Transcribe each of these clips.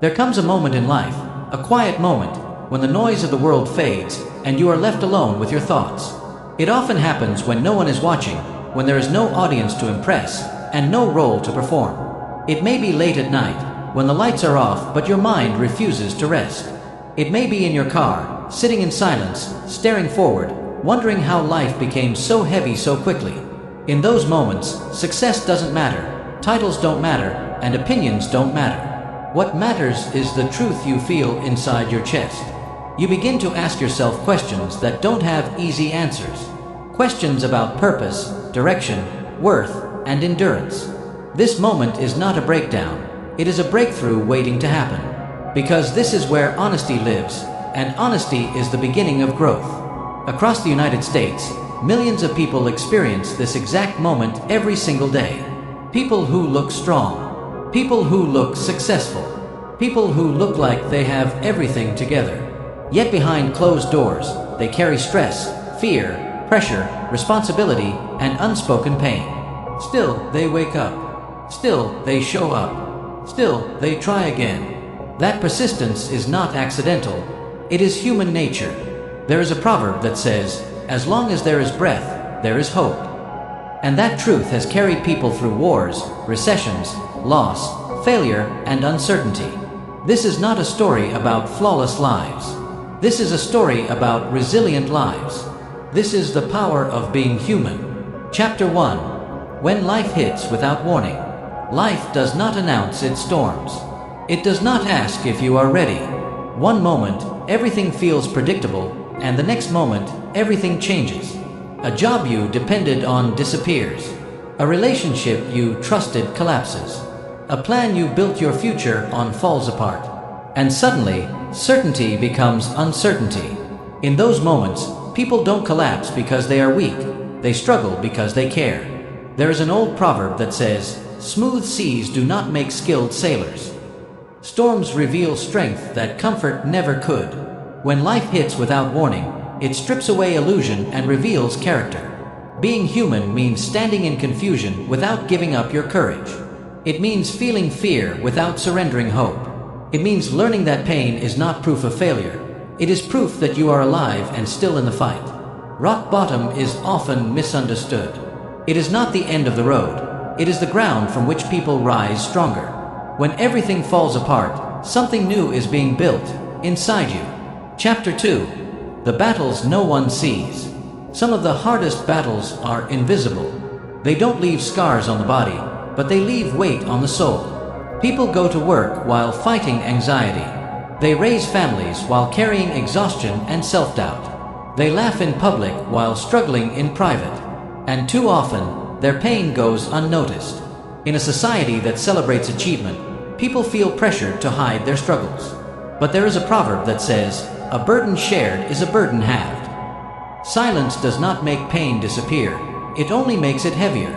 There comes a moment in life, a quiet moment, when the noise of the world fades and you are left alone with your thoughts. It often happens when no one is watching, when there is no audience to impress and no role to perform. It may be late at night, when the lights are off but your mind refuses to rest. It may be in your car, sitting in silence, staring forward, wondering how life became so heavy so quickly. In those moments, success doesn't matter, titles don't matter, and opinions don't matter. What matters is the truth you feel inside your chest. You begin to ask yourself questions that don't have easy answers. Questions about purpose, direction, worth, and endurance. This moment is not a breakdown, it is a breakthrough waiting to happen. Because this is where honesty lives, and honesty is the beginning of growth. Across the United States, millions of people experience this exact moment every single day. People who look strong. People who look successful. People who look like they have everything together. Yet behind closed doors, they carry stress, fear, pressure, responsibility, and unspoken pain. Still, they wake up. Still, they show up. Still, they try again. That persistence is not accidental. It is human nature. There is a proverb that says, "As long as there is breath, there is hope." And that truth has carried people through wars, recessions, loss, failure, and uncertainty. This is not a story about flawless lives. This is a story about resilient lives. This is the power of being human. Chapter 1. When life hits without warning. Life does not announce its storms. It does not ask if you are ready. One moment, everything feels predictable, and the next moment, everything changes. A job you depended on disappears. A relationship you trusted collapses. A plan you built your future on falls apart. And suddenly, certainty becomes uncertainty. In those moments, people don't collapse because they are weak. They struggle because they care. There is an old proverb that says, "Smooth seas do not make skilled sailors." Storms reveal strength that comfort never could. When life hits without warning, it strips away illusion and reveals character. Being human means standing in confusion without giving up your courage. It means feeling fear without surrendering hope. It means learning that pain is not proof of failure. It is proof that you are alive and still in the fight. Rock bottom is often misunderstood. It is not the end of the road. It is the ground from which people rise stronger. When everything falls apart, something new is being built inside you. Chapter 2. The battles no one sees. Some of the hardest battles are invisible. They don't leave scars on the body, but they leave weight on the soul. People go to work while fighting anxiety. They raise families while carrying exhaustion and self-doubt. They laugh in public while struggling in private. And too often, their pain goes unnoticed. In a society that celebrates achievement, people feel pressured to hide their struggles. But there is a proverb that says, "A burden shared is a burden halved." Silence does not make pain disappear. It only makes it heavier.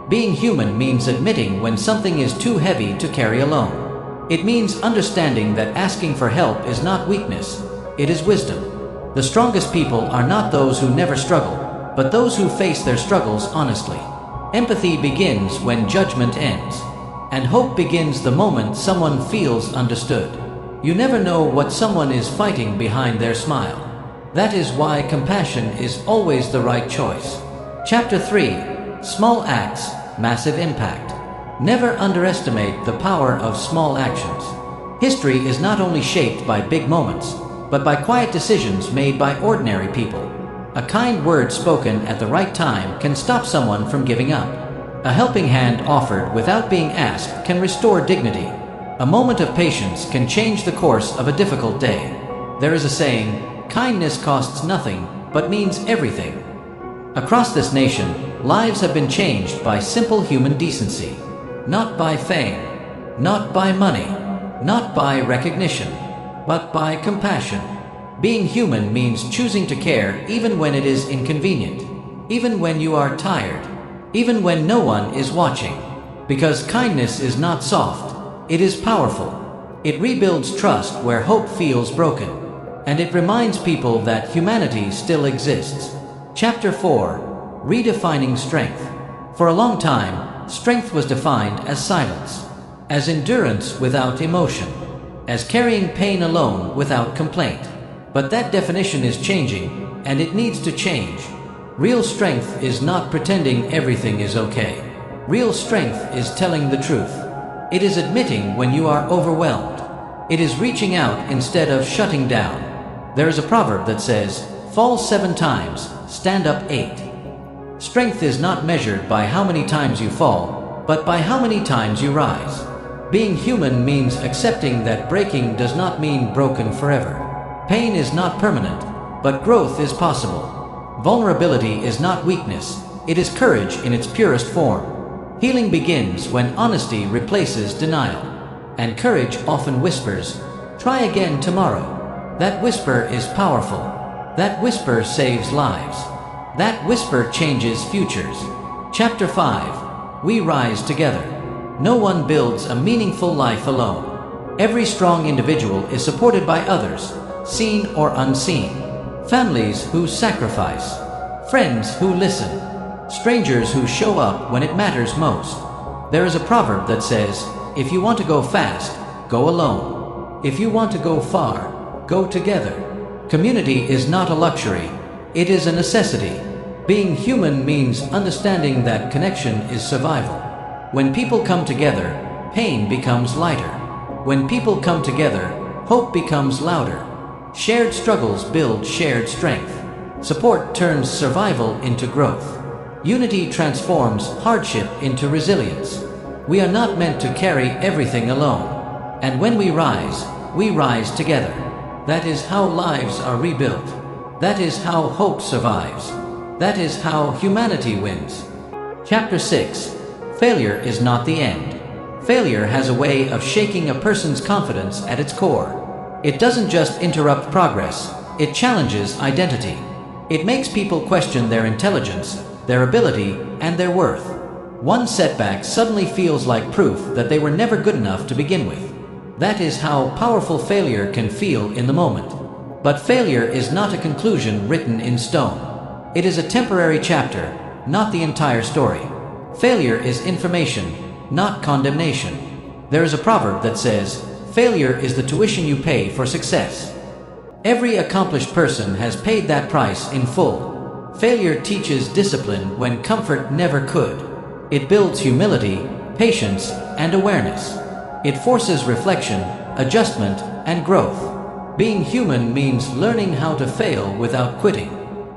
Being human means admitting when something is too heavy to carry alone. It means understanding that asking for help is not weakness, it is wisdom. The strongest people are not those who never struggle, but those who face their struggles honestly. Empathy begins when judgment ends. And hope begins the moment someone feels understood. You never know what someone is fighting behind their smile. That is why compassion is always the right choice. Chapter 3. Small acts, massive impact. Never underestimate the power of small actions. History is not only shaped by big moments, but by quiet decisions made by ordinary people. A kind word spoken at the right time can stop someone from giving up. A helping hand offered without being asked can restore dignity. A moment of patience can change the course of a difficult day. There is a saying, kindness costs nothing, but means everything. Across this nation, lives have been changed by simple human decency. Not by fame, not by money, not by recognition, but by compassion. Being human means choosing to care even when it is inconvenient, even when you are tired, even when no one is watching. Because kindness is not soft, it is powerful. It rebuilds trust where hope feels broken, and it reminds people that humanity still exists. Chapter 4. Redefining strength. For a long time, strength was defined as silence, as endurance without emotion, as carrying pain alone without complaint. But that definition is changing, and it needs to change. Real strength is not pretending everything is okay. Real strength is telling the truth. It is admitting when you are overwhelmed. It is reaching out instead of shutting down. There is a proverb that says, "Fall 7 times, stand up 8." Strength is not measured by how many times you fall, but by how many times you rise. Being human means accepting that breaking does not mean broken forever. Pain is not permanent, but growth is possible. Vulnerability is not weakness, it is courage in its purest form. Healing begins when honesty replaces denial. And courage often whispers, "Try again tomorrow." That whisper is powerful. That whisper saves lives. That whisper changes futures. Chapter 5. We rise together. No one builds a meaningful life alone. Every strong individual is supported by others, seen or unseen. Families who sacrifice. Friends who listen. Strangers who show up when it matters most. There is a proverb that says, "If you want to go fast, go alone. If you want to go far, go together." Community is not a luxury, it is a necessity. Being human means understanding that connection is survival. When people come together, pain becomes lighter. When people come together, hope becomes louder. Shared struggles build shared strength. Support turns survival into growth. Unity transforms hardship into resilience. We are not meant to carry everything alone. And when we rise together. That is how lives are rebuilt. That is how hope survives. That is how humanity wins. Chapter 6. Failure is not the end. Failure has a way of shaking a person's confidence at its core. It doesn't just interrupt progress, it challenges identity. It makes people question their intelligence, their ability, and their worth. One setback suddenly feels like proof that they were never good enough to begin with. That is how powerful failure can feel in the moment. But failure is not a conclusion written in stone. It is a temporary chapter, not the entire story. Failure is information, not condemnation. There is a proverb that says, "Failure is the tuition you pay for success." Every accomplished person has paid that price in full. Failure teaches discipline when comfort never could. It builds humility, patience, and awareness. It forces reflection, adjustment, and growth. Being human means learning how to fail without quitting.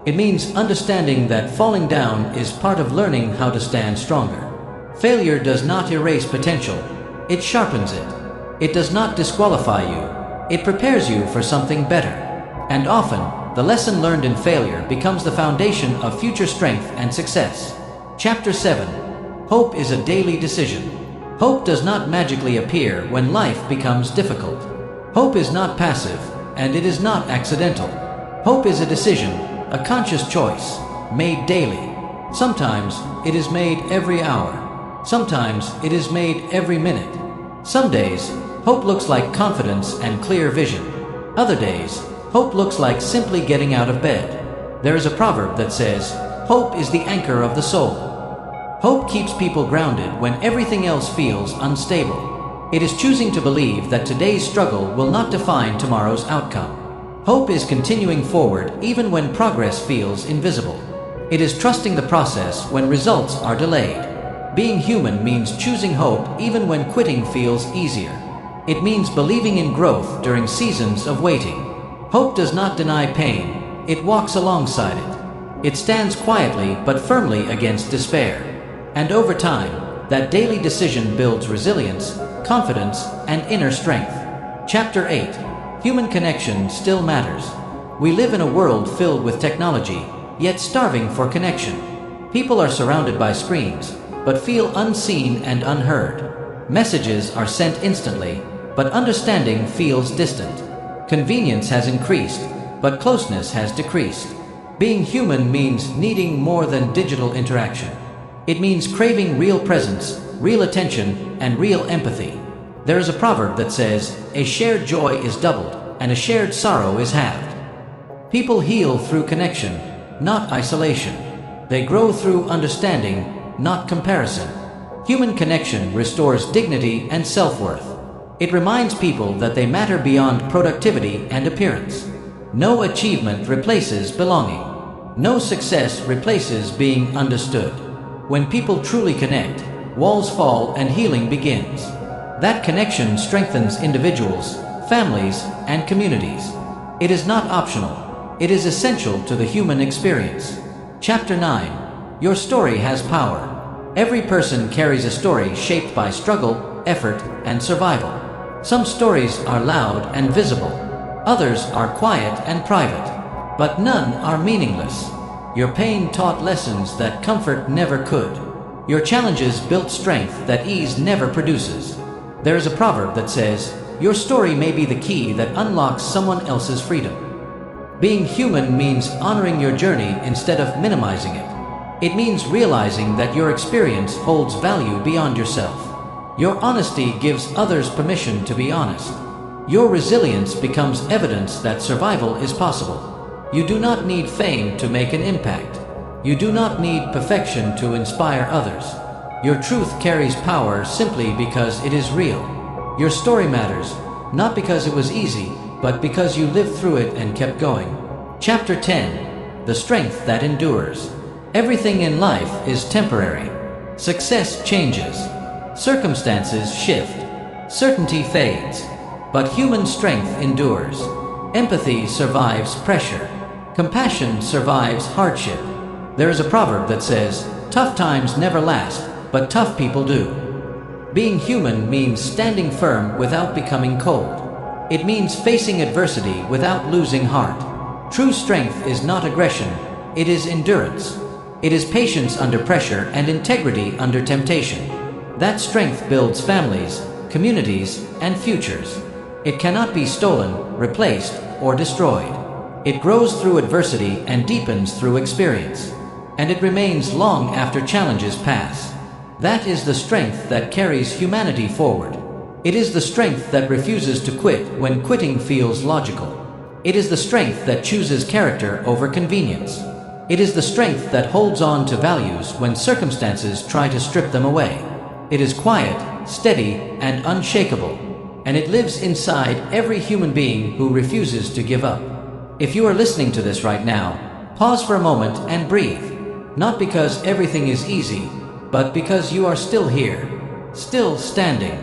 It means understanding that falling down is part of learning how to stand stronger. Failure does not erase potential, it sharpens it. It does not disqualify you, it prepares you for something better. And often, the lesson learned in failure becomes the foundation of future strength and success. Chapter 7. Hope is a daily decision. Hope does not magically appear when life becomes difficult. Hope is not passive, and it is not accidental. Hope is a decision, a conscious choice, made daily. Sometimes it is made every hour. Sometimes it is made every minute. Some days, hope looks like confidence and clear vision. Other days, hope looks like simply getting out of bed. There is a proverb that says, "Hope is the anchor of the soul." Hope keeps people grounded when everything else feels unstable. It is choosing to believe that today's struggle will not define tomorrow's outcome. Hope is continuing forward even when progress feels invisible. It is trusting the process when results are delayed. Being human means choosing hope even when quitting feels easier. It means believing in growth during seasons of waiting. Hope does not deny pain, it walks alongside it. It stands quietly but firmly against despair. And over time, that daily decision builds resilience, confidence, and inner strength. Chapter 8. Human connection still matters. We live in a world filled with technology, yet starving for connection. People are surrounded by screens, but feel unseen and unheard. Messages are sent instantly, but understanding feels distant. Convenience has increased, but closeness has decreased. Being human means needing more than digital interaction. It means craving real presence, real attention, and real empathy. There is a proverb that says, "A shared joy is doubled, and a shared sorrow is halved." People heal through connection, not isolation. They grow through understanding, not comparison. Human connection restores dignity and self-worth. It reminds people that they matter beyond productivity and appearance. No achievement replaces belonging. No success replaces being understood. When people truly connect, walls fall and healing begins. That connection strengthens individuals, families, and communities. It is not optional. It is essential to the human experience. Chapter 9. Your story has power. Every person carries a story shaped by struggle, effort, and survival. Some stories are loud and visible. Others are quiet and private. But none are meaningless. Your pain taught lessons that comfort never could. Your challenges built strength that ease never produces. There is a proverb that says, "Your story may be the key that unlocks someone else's freedom." Being human means honoring your journey instead of minimizing it. It means realizing that your experience holds value beyond yourself. Your honesty gives others permission to be honest. Your resilience becomes evidence that survival is possible. You do not need fame to make an impact. You do not need perfection to inspire others. Your truth carries power simply because it is real. Your story matters, not because it was easy, but because you lived through it and kept going. Chapter 10. The Strength That Endures. Everything in life is temporary. Success changes. Circumstances shift. Certainty fades. But human strength endures. Empathy survives pressure. Compassion survives hardship. There is a proverb that says, "Tough times never last, but tough people do." Being human means standing firm without becoming cold. It means facing adversity without losing heart. True strength is not aggression, it is endurance. It is patience under pressure and integrity under temptation. That strength builds families, communities, and futures. It cannot be stolen, replaced, or destroyed. It grows through adversity and deepens through experience. And it remains long after challenges pass. That is the strength that carries humanity forward. It is the strength that refuses to quit when quitting feels logical. It is the strength that chooses character over convenience. It is the strength that holds on to values when circumstances try to strip them away. It is quiet, steady, and unshakable. And it lives inside every human being who refuses to give up. If you are listening to this right now, pause for a moment and breathe. Not because everything is easy, but because you are still here, still standing,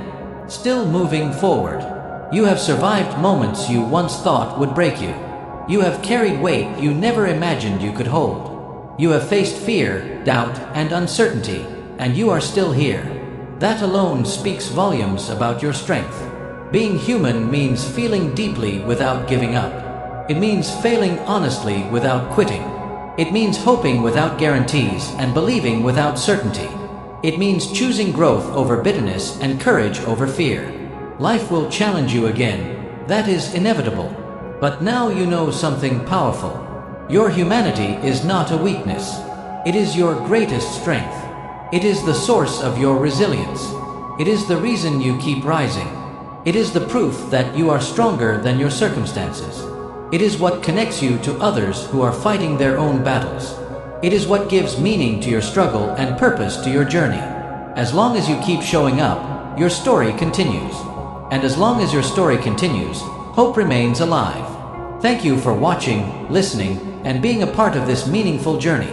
still moving forward. You have survived moments you once thought would break you. You have carried weight you never imagined you could hold. You have faced fear, doubt, and uncertainty, and you are still here. That alone speaks volumes about your strength. Being human means feeling deeply without giving up. It means failing honestly without quitting. It means hoping without guarantees and believing without certainty. It means choosing growth over bitterness and courage over fear. Life will challenge you again. That is inevitable. But now you know something powerful. Your humanity is not a weakness. It is your greatest strength. It is the source of your resilience. It is the reason you keep rising. It is the proof that you are stronger than your circumstances. It is what connects you to others who are fighting their own battles. It is what gives meaning to your struggle and purpose to your journey. As long as you keep showing up, your story continues. And as long as your story continues, hope remains alive. Thank you for watching, listening, and being a part of this meaningful journey.